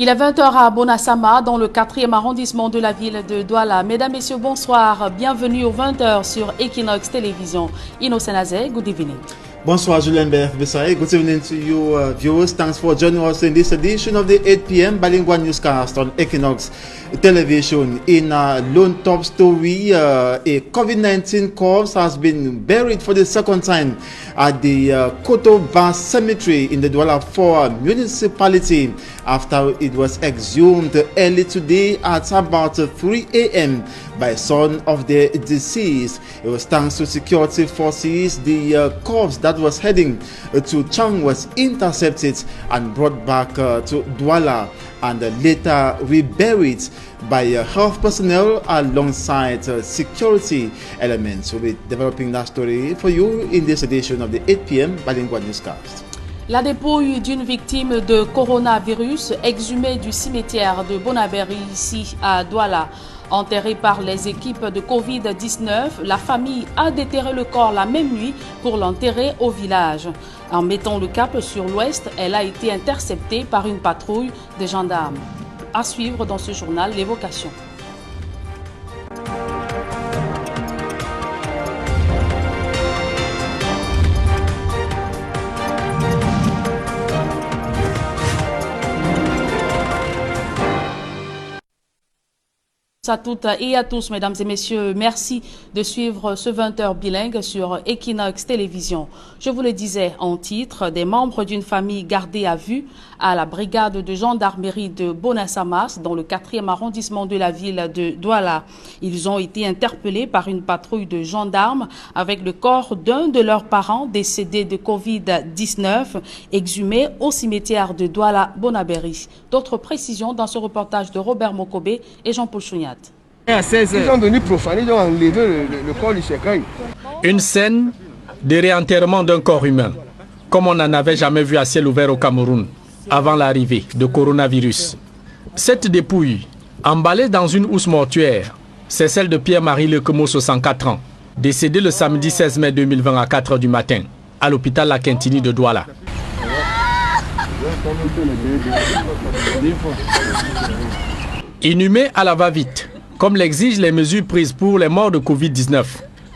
Il est 20h à Bonassama, dans le 4e arrondissement de la ville de Douala. Mesdames, Messieurs, bonsoir. Bienvenue aux 20h sur Equinox Télévision. Innocent Azé, good evening. Bonsoir, Julien Beth Besai. Good evening to you, viewers. Thanks for joining us in this edition of the 8 p.m. bilingual newscast on Equinox Television. In a lone top story, a COVID-19 corpse has been buried for the second time at the Kotoba Cemetery in the Douala 4 municipality after it was exhumed early today at about 3 a.m. by son of the deceased. It was thanks to security forces. The corpse that was heading to Chang was intercepted and brought back to Douala and later reburied by health personnel alongside security elements. We'll be developing that story for you in this edition of the 8 p.m. bilingual newscast. La dépouille d'une victime de coronavirus exhumée du cimetière de Bonaberi ici à Douala. Enterrée par les équipes de Covid-19, la famille a déterré le corps la même nuit pour l'enterrer au village. En mettant le cap sur l'ouest, elle a été interceptée par une patrouille de gendarmes. À suivre dans ce journal, l'évocation. À toutes et à tous, mesdames et messieurs, merci de suivre ce 20h bilingue sur Equinox Télévision. Je vous le disais en titre, des membres d'une famille gardés à vue à la brigade de gendarmerie de Bonassamas dans le 4e arrondissement de la ville de Douala. Ils ont été interpellés par une patrouille de gendarmes avec le corps d'un de leurs parents décédé de Covid-19 exhumé au cimetière de Douala-Bonaberi. D'autres précisions dans ce reportage de Robert Mokobé et Jean-Paul Chouniat. Ils ont venu profaner, ils ont enlevé le corps du cercueil. Une scène de réenterrement d'un corps humain, comme on n'en avait jamais vu à ciel ouvert au Cameroun, avant l'arrivée de coronavirus. Cette dépouille, emballée dans une housse mortuaire, c'est celle de Pierre-Marie Lekemo, 64 ans, décédé le samedi 16 mai 2020 à 4 h du matin, à l'hôpital La Quintini de Douala. Inhumé à la va-vite, comme l'exigent les mesures prises pour les morts de Covid-19.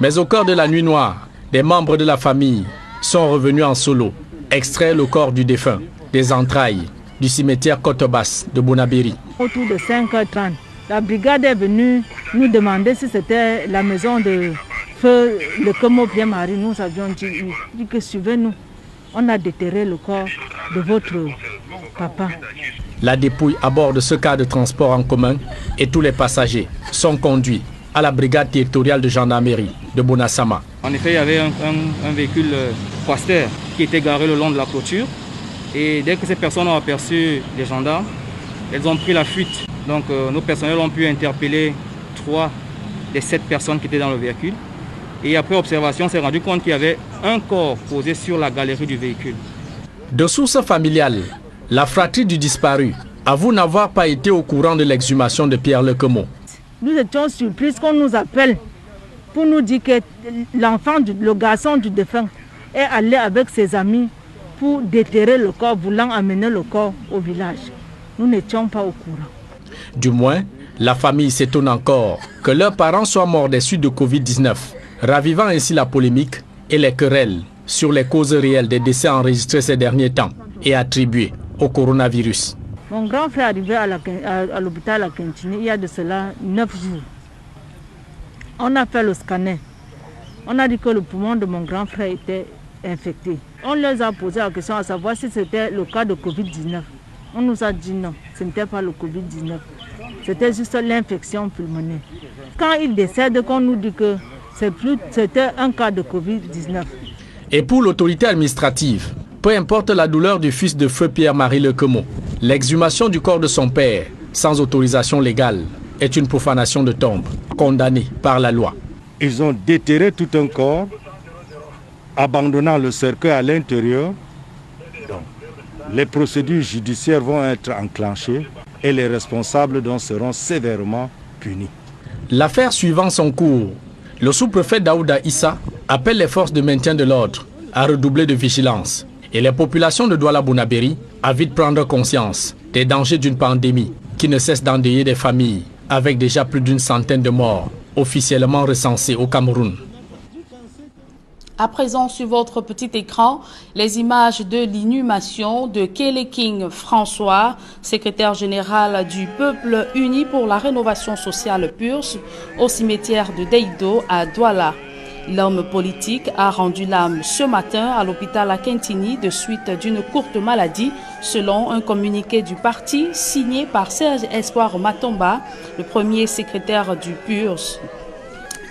Mais au cœur de la nuit noire, des membres de la famille sont revenus en solo, extraire le corps du défunt des entrailles du cimetière Kotobas de Bonaberi. Autour de 5h30, la brigade est venue nous demander si c'était la maison de feu Lekemo Pierre-Marie. Nous avions dit que suivez-nous, on a déterré le corps de votre papa. La dépouille à bord de ce car de transport en commun et tous les passagers sont conduits à la brigade territoriale de gendarmerie de Bonassama. En effet, il y avait un véhicule Quaster qui était garé le long de la clôture. Et dès que ces personnes ont aperçu les gendarmes, elles ont pris la fuite. Donc nos personnels ont pu interpeller 3 des 7 personnes qui étaient dans le véhicule. Et après observation, on s'est rendu compte qu'il y avait un corps posé sur la galerie du véhicule. De source familiale, la fratrie du disparu avoue n'avoir pas été au courant de l'exhumation de Pierre Lekemo. Nous étions surpris qu'on nous appelle pour nous dire que l'enfant, le garçon du défunt, est allé avec ses amis pour déterrer le corps, voulant amener le corps au village. Nous n'étions pas au courant. Du moins, la famille s'étonne encore que leurs parents soient morts des suites de Covid-19, ravivant ainsi la polémique et les querelles sur les causes réelles des décès enregistrés ces derniers temps et attribués au coronavirus. Mon grand frère est arrivé à l'hôpital La Quintini il y a de cela 9 jours. On a fait le scanner. On a dit que le poumon de mon grand frère était infecté. On leur a posé la question à savoir si c'était le cas de Covid-19. On nous a dit non, ce n'était pas le Covid-19. C'était juste l'infection pulmonaire. Quand il décède, qu'on nous dit que c'était un cas de Covid-19. Et pour l'autorité administrative, peu importe la douleur du fils de feu Pierre-Marie Lekemo, l'exhumation du corps de son père, sans autorisation légale, est une profanation de tombe, condamnée par la loi. Ils ont déterré tout un corps, abandonnant le cercueil à l'intérieur. Les procédures judiciaires vont être enclenchées et les responsables seront sévèrement punis. L'affaire suivant son cours, le sous-préfet Daouda Issa appelle les forces de maintien de l'ordre à redoubler de vigilance et les populations de Douala-Bonaberi à vite prendre conscience des dangers d'une pandémie qui ne cesse d'endeuiller des familles, avec déjà plus d'une centaine de morts officiellement recensés au Cameroun. À présent, sur votre petit écran, les images de l'inhumation de Kéléking François, secrétaire général du Peuple uni pour la rénovation sociale PURS, au cimetière de Deido à Douala. L'homme politique a rendu l'âme ce matin à l'hôpital à Kintini de suite d'une courte maladie, selon un communiqué du parti signé par Serge Espoir Matomba, le premier secrétaire du PURS.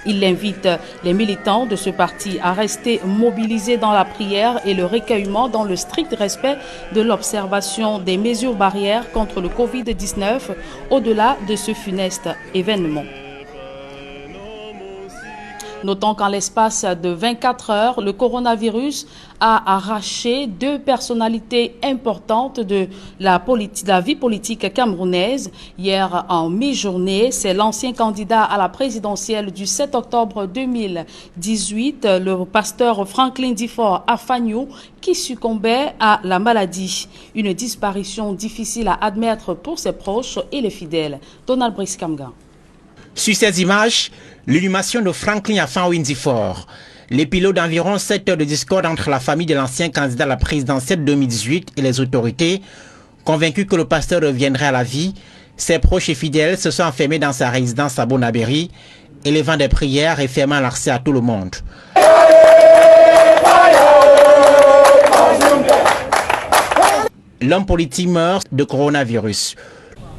Il invite les militants de ce parti à rester mobilisés dans la prière et le recueillement dans le strict respect de l'observation des mesures barrières contre le Covid-19 au-delà de ce funeste événement. Notons qu'en l'espace de 24 heures, le coronavirus a arraché deux personnalités importantes de la vie politique camerounaise. Hier, en mi-journée, c'est l'ancien candidat à la présidentielle du 7 octobre 2018, le pasteur Franklin Difford Afagnou, qui succombait à la maladie. Une disparition difficile à admettre pour ses proches et les fidèles. Donald Brice Kamga. Sur ces images, l'inhumation de Franklin Afagnou Difford, l'épilogue d'environ 7 heures de discorde entre la famille de l'ancien candidat à la présidentielle 2018 et les autorités, convaincus que le pasteur reviendrait à la vie. Ses proches et fidèles se sont enfermés dans sa résidence à Bonabéry, élevant des prières et fermant l'accès à tout le monde. L'homme politique meurt de coronavirus.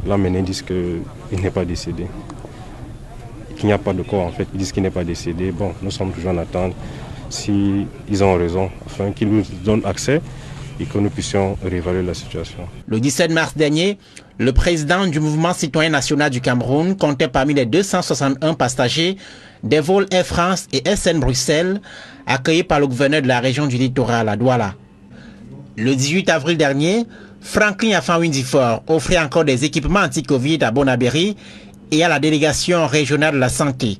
Là, maintenant, ils disent qu'il n'est pas décédé. Qu'il n'y a pas de corps, en fait. Ils disent qu'il n'est pas décédé. Bon, nous sommes toujours en attente. Si ils ont raison, afin qu'ils nous donnent accès et que nous puissions réévaluer la situation. Le 17 mars dernier, le président du mouvement citoyen national du Cameroun comptait parmi les 261 passagers des vols Air France et SN Bruxelles accueillis par le gouverneur de la région du littoral à Douala. Le 18 avril dernier, Franklin Afagnou Difford offrait encore des équipements anti-Covid à Bonabéry et à la délégation régionale de la santé.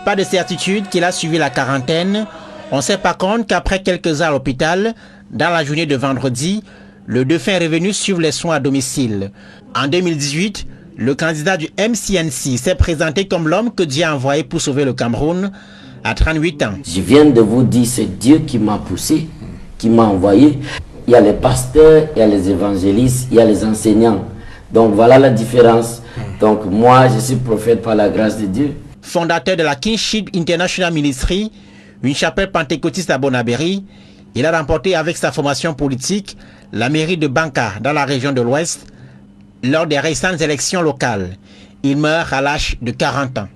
Pas de certitude qu'il a suivi la quarantaine. On sait par contre qu'après quelques heures à l'hôpital, dans la journée de vendredi, le défunt est revenu suivre les soins à domicile. En 2018, le candidat du MCNC s'est présenté comme l'homme que Dieu a envoyé pour sauver le Cameroun à 38 ans. Je viens de vous dire, c'est Dieu qui m'a poussé, qui m'a envoyé. Il y a les pasteurs, il y a les évangélistes, il y a les enseignants. Donc voilà la différence. Donc moi, je suis prophète par la grâce de Dieu. Fondateur de la Kingship International Ministry, une chapelle pentecôtiste à Bonabéry, il a remporté avec sa formation politique la mairie de Banka dans la région de l'Ouest lors des récentes élections locales. Il meurt à l'âge de 40 ans.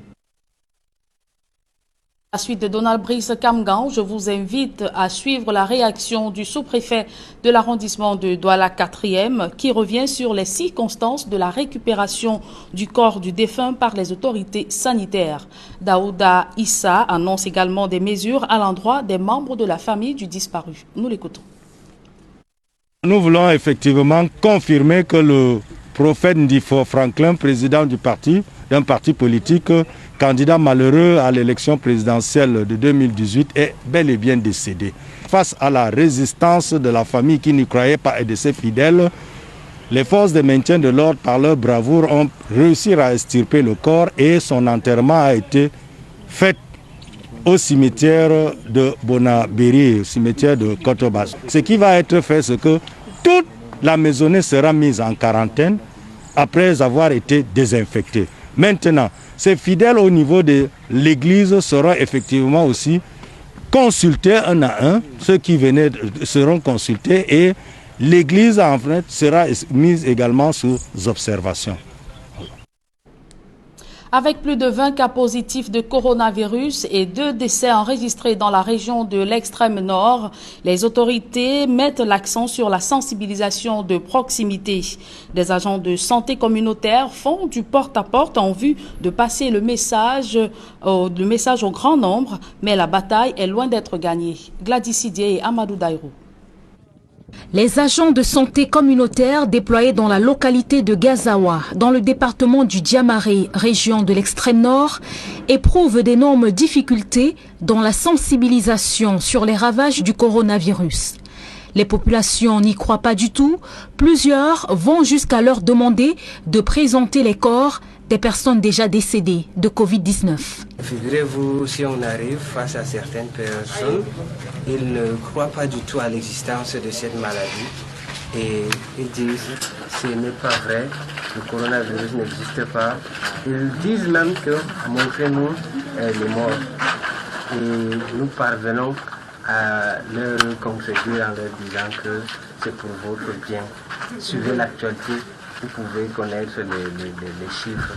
À la suite de Donald Brice Kamgan, je vous invite à suivre la réaction du sous-préfet de l'arrondissement de Douala 4e qui revient sur les circonstances de la récupération du corps du défunt par les autorités sanitaires. Daouda Issa annonce également des mesures à l'endroit des membres de la famille du disparu. Nous l'écoutons. Nous voulons effectivement confirmer que le prophète Difford Franklin, président du parti, d'un parti politique, candidat malheureux à l'élection présidentielle de 2018, est bel et bien décédé. Face à la résistance de la famille qui n'y croyait pas et de ses fidèles, les forces de maintien de l'ordre, par leur bravoure, ont réussi à extirper le corps et son enterrement a été fait au cimetière de Bonabéry, au cimetière de Kotobas. Ce qui va être fait, c'est que toute la maisonnée sera mise en quarantaine après avoir été désinfectée. Maintenant, ces fidèles au niveau de l'église seront effectivement aussi consultés un à un. Ceux qui venaient seront consultés et l'église en fait sera mise également sous observation. Avec plus de 20 cas positifs de coronavirus et 2 décès enregistrés dans la région de l'extrême nord, les autorités mettent l'accent sur la sensibilisation de proximité. Des agents de santé communautaire font du porte-à-porte en vue de passer le message au grand nombre, mais la bataille est loin d'être gagnée. Gladys Sidier et Amadou Daïrou. Les agents de santé communautaire déployés dans la localité de Gazawa, dans le département du Diamaré, région de l'extrême nord, éprouvent d'énormes difficultés dans la sensibilisation sur les ravages du coronavirus. Les populations n'y croient pas du tout. Plusieurs vont jusqu'à leur demander de présenter les corps des personnes déjà décédées de Covid-19. Figurez-vous, si on arrive face à certaines personnes, ils ne croient pas du tout à l'existence de cette maladie et ils disent ce n'est pas vrai, le coronavirus n'existe pas. Ils disent même que montrez-nous les morts. Et nous parvenons à leur contredire en leur disant que c'est pour votre bien. Suivez l'actualité, vous pouvez connaître les chiffres.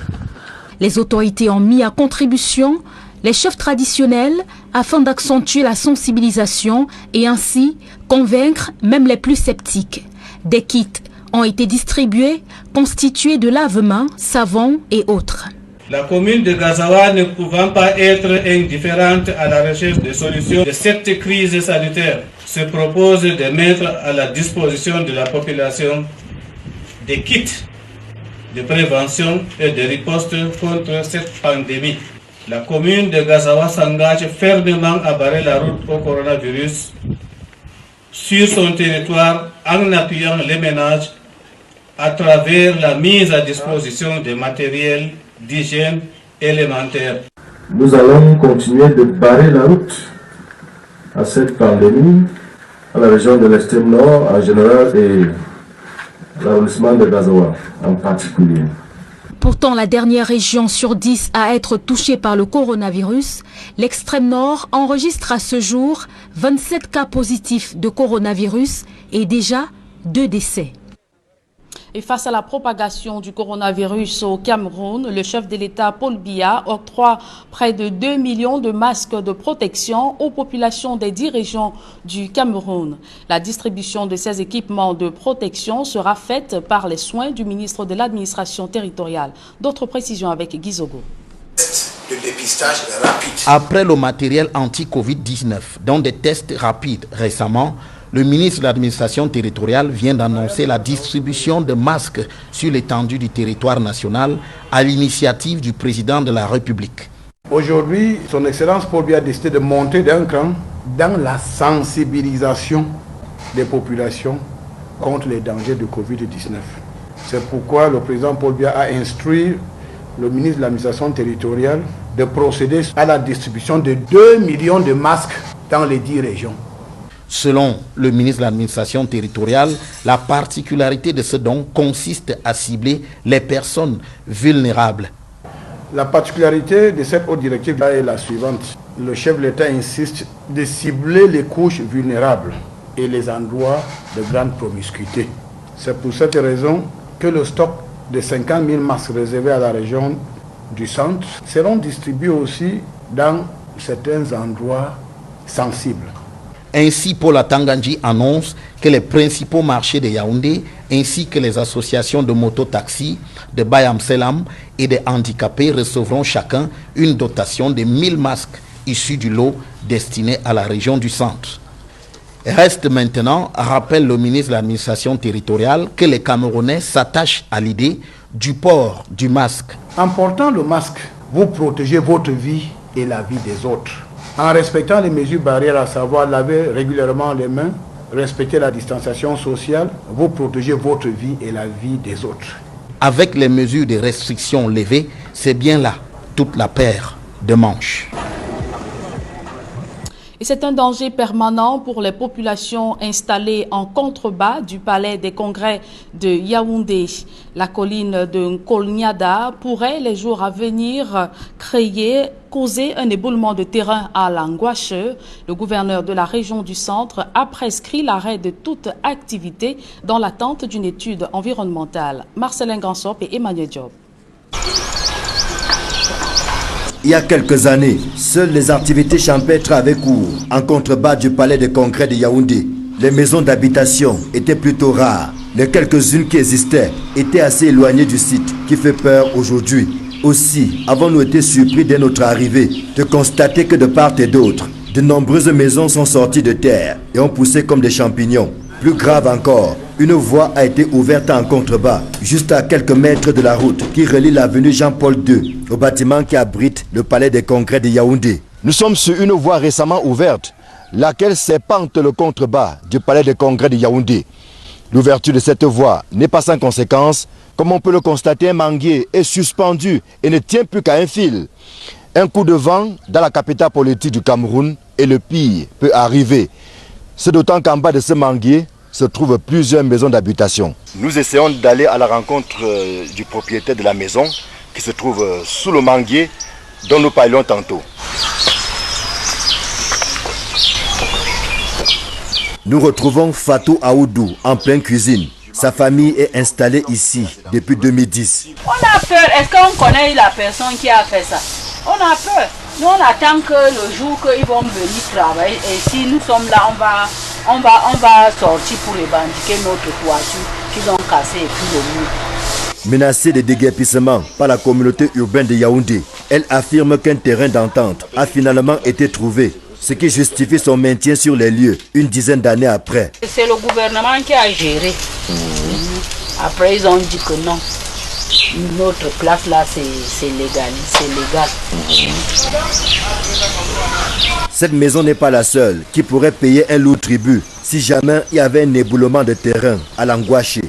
Les autorités ont mis à contribution les chefs traditionnels afin d'accentuer la sensibilisation et ainsi convaincre même les plus sceptiques. Des kits ont été distribués constitués de lave-mains, savon et autres. La commune de Gazawa, ne pouvant pas être indifférente à la recherche de solutions de cette crise sanitaire, se propose de mettre à la disposition de la population des kits de prévention et de riposte contre cette pandémie. La commune de Gazawa s'engage fermement à barrer la route au coronavirus sur son territoire en appuyant les ménages à travers la mise à disposition de matériel d'hygiène élémentaire. Nous allons continuer de barrer la route à cette pandémie, à la région de l'extrême nord en général et l'arrondissement de Gazawa en particulier. Pourtant, la dernière région sur 10 à être touchée par le coronavirus, l'extrême nord enregistre à ce jour 27 cas positifs de coronavirus et déjà 2 décès. Et face à la propagation du coronavirus au Cameroun, le chef de l'État, Paul Biya, octroie près de 2 millions de masques de protection aux populations des 10 régions du Cameroun. La distribution de ces équipements de protection sera faite par les soins du ministre de l'Administration territoriale. D'autres précisions avec Guy Zogo. De dépistage rapide. Après le matériel anti-Covid-19, dont des tests rapides récemment, le ministre de l'Administration territoriale vient d'annoncer la distribution de masques sur l'étendue du territoire national à l'initiative du président de la République. Aujourd'hui, son Excellence Paul Biya a décidé de monter d'un cran dans la sensibilisation des populations contre les dangers de Covid-19. C'est pourquoi le président Paul Biya a instruit le ministre de l'Administration territoriale de procéder à la distribution de 2 millions de masques dans les 10 régions. Selon le ministre de l'Administration territoriale, la particularité de ce don consiste à cibler les personnes vulnérables. La particularité de cette haute directive est la suivante. Le chef de l'État insiste de cibler les couches vulnérables et les endroits de grande promiscuité. C'est pour cette raison que le stock de 50 000 masques réservés à la région du centre seront distribués aussi dans certains endroits sensibles. Ainsi, Paul Atangandji annonce que les principaux marchés de Yaoundé, ainsi que les associations de mototaxis, de Bayam Selam et des handicapés recevront chacun une dotation de 1000 masques issus du lot destiné à la région du centre. Reste maintenant, rappelle le ministre de l'Administration territoriale, que les Camerounais s'attachent à l'idée du port du masque. En portant le masque, vous protégez votre vie et la vie des autres. En respectant les mesures barrières, à savoir laver régulièrement les mains, respecter la distanciation sociale, vous protégez votre vie et la vie des autres. Avec les mesures de restriction levées, c'est bien là toute la paire de manches. Et c'est un danger permanent pour les populations installées en contrebas du palais des congrès de Yaoundé. La colline de Nkolniada pourrait les jours à venir causer un éboulement de terrain à Langouache. Le gouverneur de la région du centre a prescrit l'arrêt de toute activité dans l'attente d'une étude environnementale. Marcelin Gansop et Emmanuel Diop. Il y a quelques années, seules les activités champêtres avaient cours en contrebas du palais des congrès de Yaoundé. Les maisons d'habitation étaient plutôt rares. Les quelques-unes qui existaient étaient assez éloignées du site, qui fait peur aujourd'hui. Aussi, avons-nous été surpris dès notre arrivée de constater que de part et d'autre, de nombreuses maisons sont sorties de terre et ont poussé comme des champignons. Plus grave encore, une voie a été ouverte en contrebas, juste à quelques mètres de la route qui relie l'avenue Jean-Paul II au bâtiment qui abrite le palais des congrès de Yaoundé. Nous sommes sur une voie récemment ouverte, laquelle serpente le contrebas du palais des congrès de Yaoundé. L'ouverture de cette voie n'est pas sans conséquence. Comme on peut le constater, un manguier est suspendu et ne tient plus qu'à un fil. Un coup de vent dans la capitale politique du Cameroun et le pire peut arriver. C'est d'autant qu'en bas de ce manguier se trouvent plusieurs maisons d'habitation. Nous essayons d'aller à la rencontre du propriétaire de la maison qui se trouve sous le manguier dont nous parlions tantôt. Nous retrouvons Fatou Aoudou en pleine cuisine. Sa famille est installée ici depuis 2010. On a peur. Est-ce qu'on connaît la personne qui a fait ça? On a peur. Nous, on attend que le jour qu'ils vont venir travailler. Et si nous sommes là, on va sortir pour revendiquer notre toiture qu'ils ont cassé et puis le mur. Menacée de déguerpissement par la communauté urbaine de Yaoundé, elle affirme qu'un terrain d'entente a finalement été trouvé, ce qui justifie son maintien sur les lieux une dizaine d'années après. C'est le gouvernement qui a géré. Après, ils ont dit que non. Notre place là, c'est légal. Cette maison n'est pas la seule qui pourrait payer un lourd tribut si jamais il y avait un éboulement de terrain à l'Anguaché.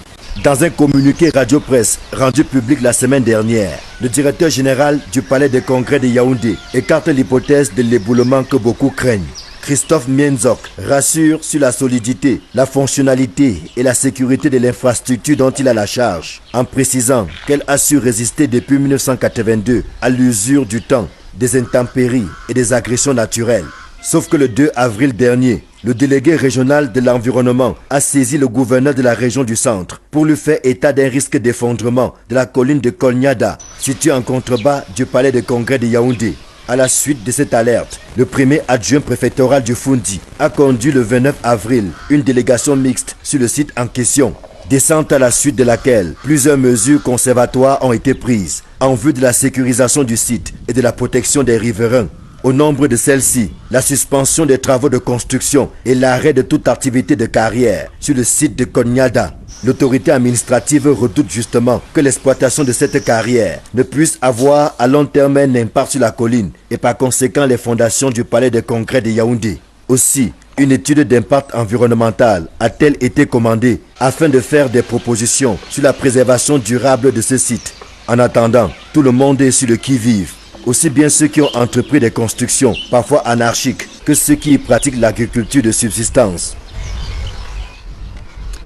Dans un communiqué radio-presse rendu public la semaine dernière, le directeur général du palais des congrès de Yaoundé écarte l'hypothèse de l'éboulement que beaucoup craignent. Christophe Mienzok rassure sur la solidité, la fonctionnalité et la sécurité de l'infrastructure dont il a la charge, en précisant qu'elle a su résister depuis 1982 à l'usure du temps, des intempéries et des agressions naturelles. Sauf que le 2 avril dernier, le délégué régional de l'environnement a saisi le gouverneur de la région du centre pour lui faire état d'un risque d'effondrement de la colline de Kolnyada, située en contrebas du palais de congrès de Yaoundé. À la suite de cette alerte, le premier adjoint préfectoral du Fundi a conduit le 29 avril une délégation mixte sur le site en question. Descente à la suite de laquelle plusieurs mesures conservatoires ont été prises en vue de la sécurisation du site et de la protection des riverains. Au nombre de celles-ci, la suspension des travaux de construction et l'arrêt de toute activité de carrière sur le site de Kolnyada. L'autorité administrative redoute justement que l'exploitation de cette carrière ne puisse avoir à long terme un impact sur la colline et par conséquent les fondations du palais des congrès de Yaoundé. Aussi, une étude d'impact environnemental a-t-elle été commandée afin de faire des propositions sur la préservation durable de ce site. En attendant, tout le monde est sur le qui-vive. Aussi bien ceux qui ont entrepris des constructions, parfois anarchiques, que ceux qui y pratiquent l'agriculture de subsistance.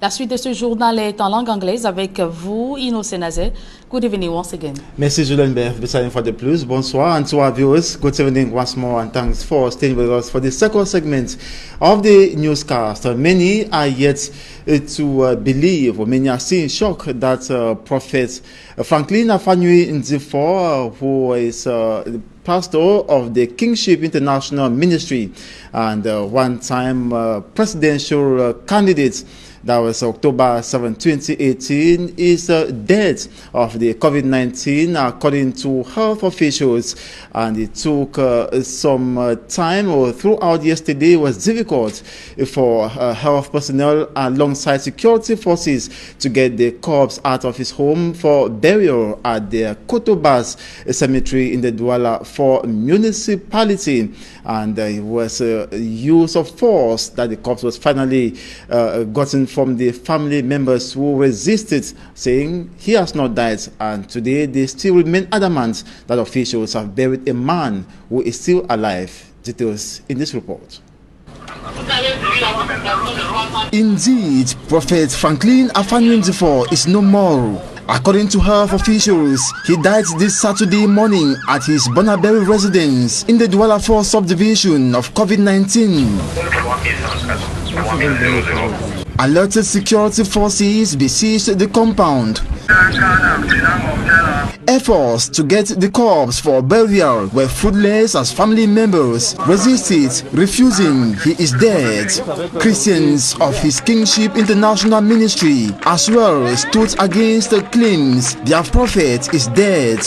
La suite de ce journal est en langue anglaise avec vous, Ino Senazé. Good evening once again. Merci Julian Beth, beside for the plus. Bonsoir, and to our viewers, good evening once more, and thanks for staying with us for the second segment of the newscast. Many are yet to believe, or many are still in shock that Prophet Franklin Afanui Nzifo, who is pastor of the Kingship International Ministry and one-time presidential candidate, that was October 7, 2018, is dead of the COVID-19, according to health officials. And it took some time, or throughout yesterday, it was difficult for health personnel alongside security forces to get the corpse out of his home for burial at the Kotobas cemetery in the Douala 4 municipality. And it was use of force that the corpse was finally gotten from the family members who resisted, saying he has not died. And today they still remain adamant that officials have buried a man who is still alive. Details in this report. Indeed, Prophet Franklin Afanui is no more. According to health officials, he died this Saturday morning at his Bonaberry residence in the Douala 4 subdivision of COVID-19. Alerted security forces besieged the compound. Efforts to get the corpse for burial were fruitless as family members resisted, refusing he is dead. Christians of his Kingship International Ministry as well stood against the claims their prophet is dead.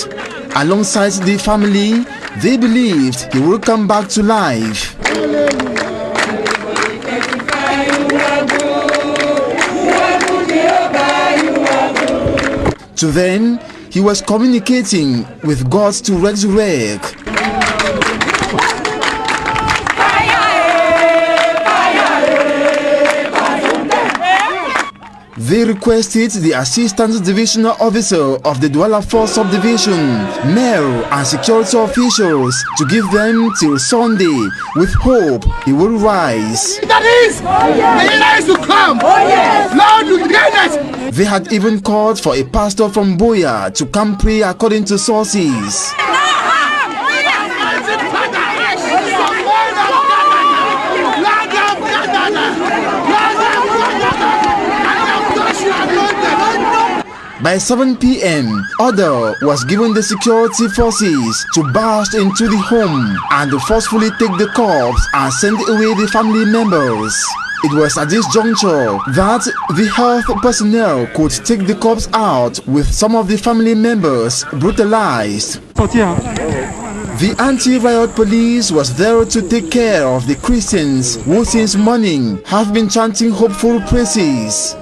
Alongside the family, they believed he will come back to life. To them, he was communicating with God to resurrect. They requested the Assistant Divisional Officer of the Douala 4 Subdivision, mayor and security officials to give them till Sunday with hope he will rise. That is! The leader is to come! Lord, you get us! They had even called for a pastor from Boya to come pray according to sources. By 7 p.m., order was given the security forces to burst into the home and to forcefully take the corpse and send away the family members. It was at this juncture that the health personnel could take the corpse out with some of the family members brutalized. The anti-riot police was there to take care of the Christians who since morning have been chanting hopeful praises.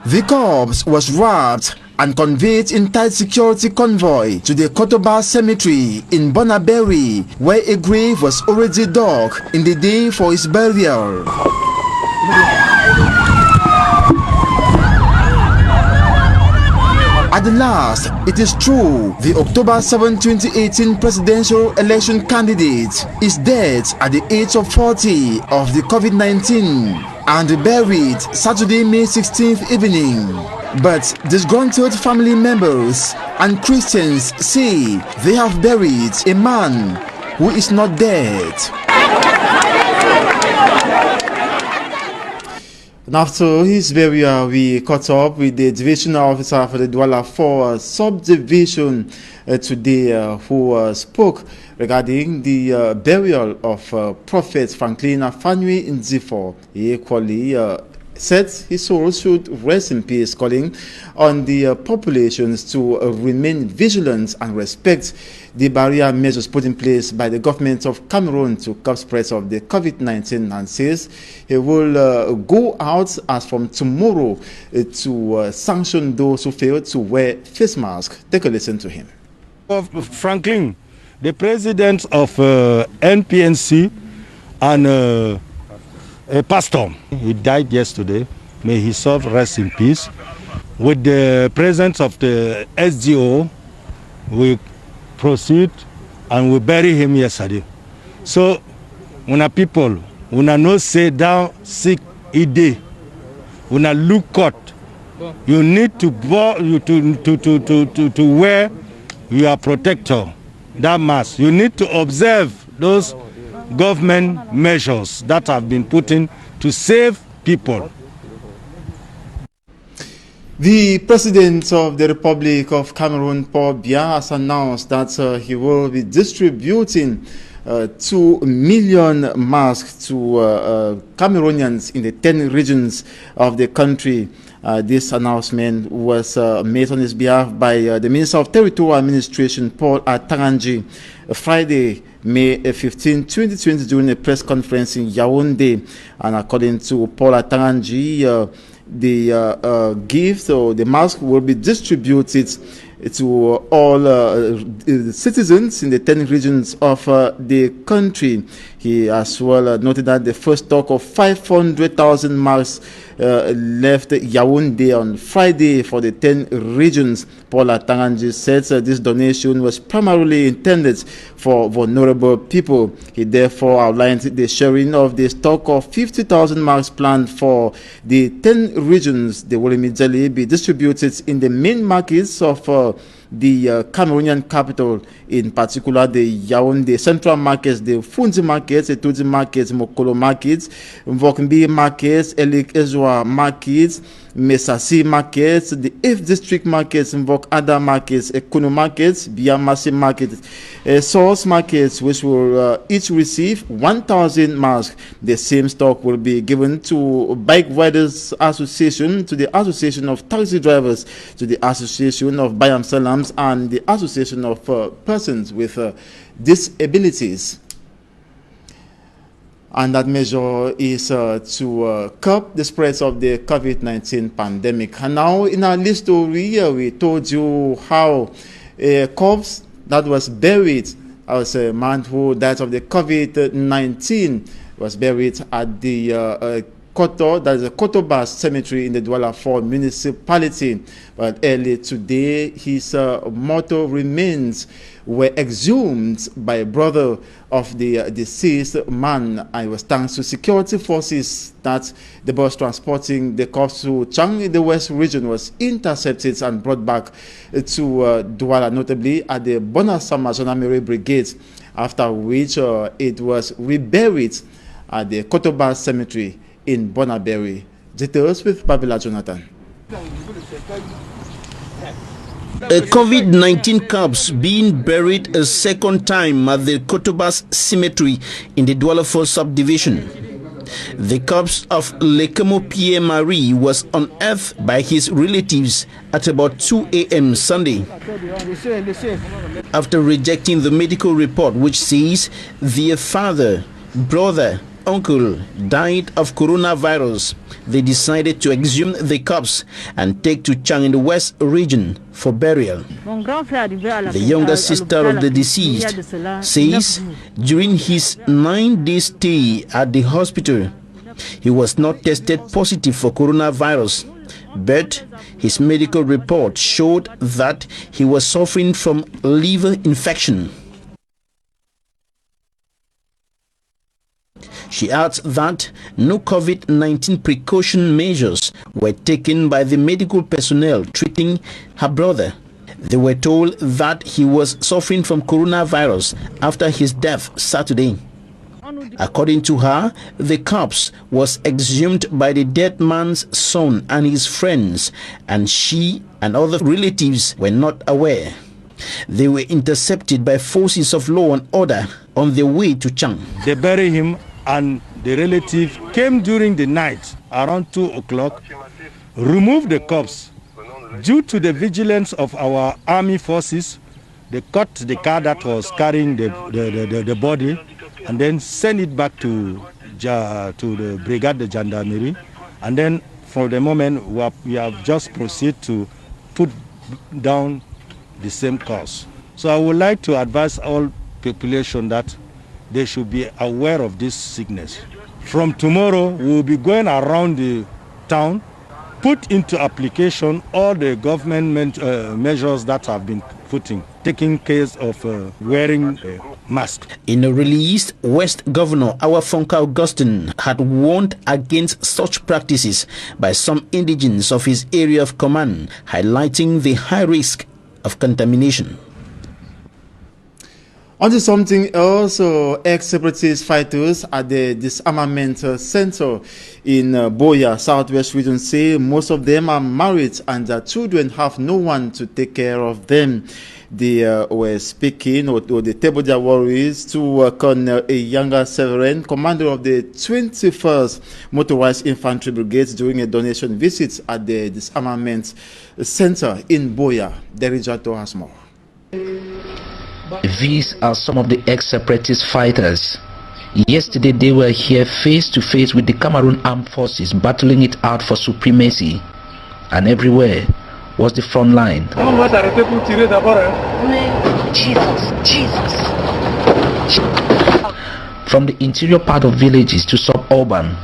The corpse was wrapped and conveyed in tight security convoy to the Kotoba Cemetery in Bonaberi, where a grave was already dug in the day for its burial. At the last, it is true, the October 7, 2018 presidential election candidate is dead at the age of 40 of the COVID-19 and buried Saturday, May 16th evening. But disgruntled family members and Christians say they have buried a man who is not dead. And after his burial, we caught up with the divisional officer for the Douala 4 subdivision today who spoke regarding the burial of Prophet Franklin Afanui Nzifo. He equally said his soul should rest in peace, calling on the populations to remain vigilant and respect the barrier measures put in place by the government of Cameroon to curb spread of the COVID-19, and says he will go out as from tomorrow to sanction those who fail to wear face masks. Take a listen to him. Franklin, the president of NPNC and a pastor, he died yesterday. May his soul rest in peace. With the presence of the SGO, we proceed and we bury him yesterday. So, when people, when no say down sick ide, when look cut, you need to wear your protector, that mask. You need to observe those government measures that have been put in to save people. The President of the Republic of Cameroon, Paul Biya, has announced that he will be distributing 2 million masks to Cameroonians in the 10 regions of the country. This announcement was made on his behalf by the Minister of Territorial Administration, Paul Atanganji, Friday, May 15, 2020, during a press conference in Yaoundé. And according to Paul Atanganji, the gift or the mask will be distributed to all citizens in the 10 regions of the country. He as well noted that the first stock of 500,000 masks left Yaoundé on Friday for the 10 regions. Paul Atanganji said this donation was primarily intended for vulnerable people. He therefore outlined the sharing of the stock of 50,000 masks planned for the 10 regions. They will immediately be distributed in the main markets of the Cameroonian capital, in particular the Yaoundé central markets, the Funzi markets, the Tudi markets, Mokolo markets, Mvokmbi markets, Elik Ezwa markets, Mesasi markets, the 8th district markets, Mvok Ada markets, Ekono markets, Biamasi markets, Source markets, which will each receive 1,000 masks. The same stock will be given to Bike Riders Association, to the Association of Taxi Drivers, to the Association of Bayam Salams, and the Association of Persons with Disabilities. And that measure is to curb the spread of the COVID-19 pandemic. And now in our list story, we told you how a corpse that was buried as a man who died of the COVID-19 was buried at the Koto, that is a Kotobas Cemetery in the Douala 4 municipality. But early today, his mortal remains were exhumed by a brother of the deceased man, and it was thanks to security forces that the bus transporting the corpse to Chang in the West region was intercepted and brought back to Douala, notably at the Bonasama Zonamere Brigade, after which it was reburied at the Kotobas Cemetery in Bonaberry. Details with Babila Jonathan. A COVID-19 corpse being buried a second time at the Kotobas Cemetery in the Douala 4 subdivision. The corpse of Lekemo Pierre Marie was unearthed by his relatives at about 2 a.m. Sunday. After rejecting the medical report which says their father, brother, uncle died of coronavirus, they decided to exhume the corpse and take to Chang in the West region for burial. The younger sister of the deceased says during his 9-day stay at the hospital, he was not tested positive for coronavirus, but his medical report showed that he was suffering from liver infection. She adds that no COVID-19 precaution measures were taken by the medical personnel treating her brother. They were told that he was suffering from coronavirus after his death Saturday. According to her, the corpse was exhumed by the dead man's son and his friends, and she and other relatives were not aware. They were intercepted by forces of law and order on their way to Chang. They buried him, and the relative came during the night around 2 o'clock, removed the corpse. Due to the vigilance of our army forces, they caught the car that was carrying the body and then sent it back to the Brigade de Gendarmerie. And then for the moment, we have just proceeded to put down the same cause. So I would like to advise all population that they should be aware of this sickness. From tomorrow, we will be going around the town, put into application all the government measures that have been taking care of wearing a mask. In a release, West Governor Awafonka Augustine had warned against such practices by some indigents of his area of command, highlighting the high risk of contamination. On to something else, ex-separatist fighters at the disarmament center in Boya, Southwest region, say most of them are married and their children have no one to take care of them. They were speaking, or they tabled their worries to Colonel Eyanga Severin, commander of the 21st Motorized Infantry Brigade, during a donation visit at the disarmament center in Boya. Derijato has more. These are some of the ex-separatist fighters. Yesterday they were here face to face with the Cameroon Armed Forces, battling it out for supremacy. And everywhere was the front line. From the interior part of villages to suburban,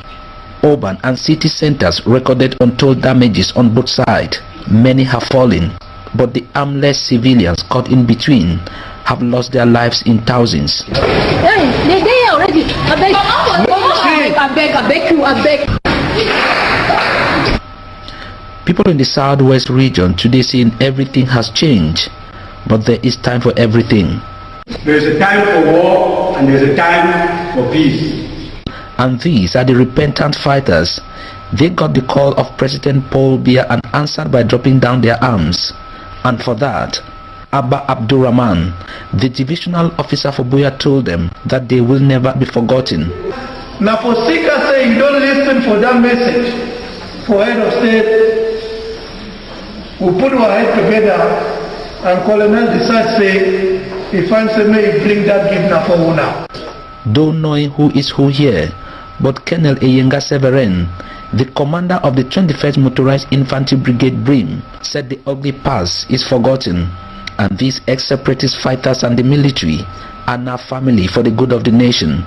urban and city centers recorded untold damages on both sides. Many have fallen, but the armless civilians caught in between have lost their lives in thousands. Hey, they already. I beg. People in the Southwest region today saying everything has changed, but there is time for everything. There's a time for war and there's a time for peace. And these are the repentant fighters. They got the call of President Paul Biya and answered by dropping down their arms. And for that, Abba Abdurrahman, the divisional officer for Boya, told them that they will never be forgotten. Now for Sika saying don't listen for that message, for head of state, we put our head together and Colonel decides say, if I may bring that gift now for una. Don't know who is who here, but Colonel Eyanga Severin, the commander of the 21st Motorized Infantry Brigade BRIM, said the ugly past is forgotten, and these ex-separatist fighters and the military are now family for the good of the nation.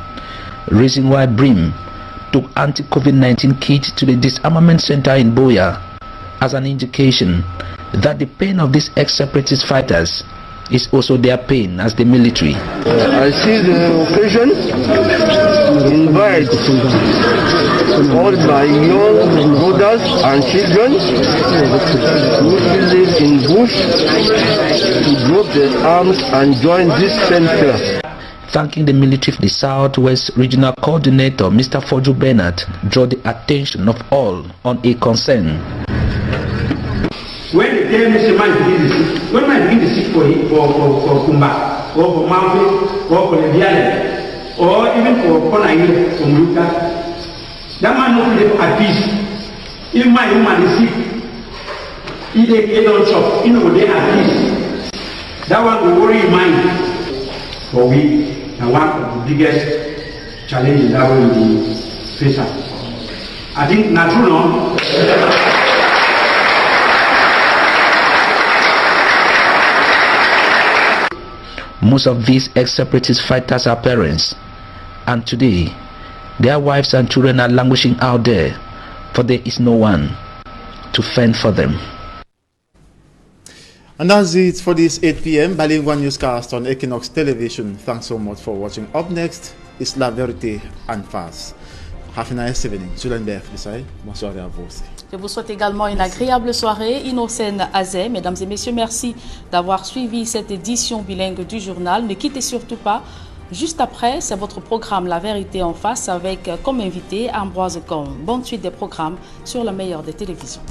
reason why BRIM took anti-COVID-19 kit to the disarmament center in Buea as an indication that the pain of these ex-separatist fighters is also their pain as the military. I see the occasion invite all my young brothers and children who still live in bush to drop their arms and join this center. Thanking the military, the Southwest Regional Coordinator, Mr. Foju Bernard, drew the attention of all on a concern. When they tell me when I begin to seek for Kumba, or for Mambo, or for Leviale, or even for Konaile, from Luka, that man knows them at peace. If my woman is sick, if they get on shop, you know they are peace. That one will worry mind for we. And one of the biggest challenges that we will face. I think natural. Most of these ex-separatist fighters are parents, and today their wives and children are languishing out there, for there is no one to fend for them. And that's it for this 8 p.m. bilingual newscast on Equinox Television. Thanks so much for watching. Up next is La Vérité en face. Have a nice evening. Julien Berf, bonsoir à vous aussi. Je vous souhaite également une agréable soirée. Innocène Azé, mesdames et messieurs, merci d'avoir suivi cette édition bilingue du journal. Ne quittez surtout pas. Juste après, c'est votre programme La Vérité en face avec comme invité Ambroise Combe. Bonne suite des programmes sur la meilleure des télévisions.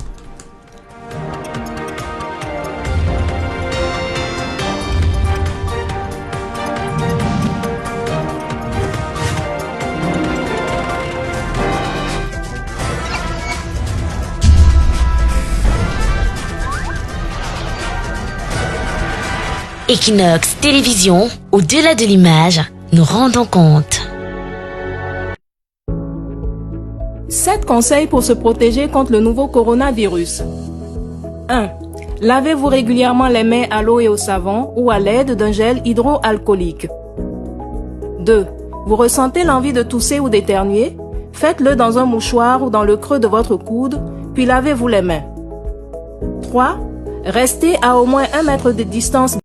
Equinox Télévision, au-delà de l'image, nous rendons compte. 7 conseils pour se protéger contre le nouveau coronavirus. 1. Lavez-vous régulièrement les mains à l'eau et au savon ou à l'aide d'un gel hydroalcoolique. 2. Vous ressentez l'envie de tousser ou d'éternuer? Faites-le dans un mouchoir ou dans le creux de votre coude, puis lavez-vous les mains. 3. Restez à au moins 1 mètre de distance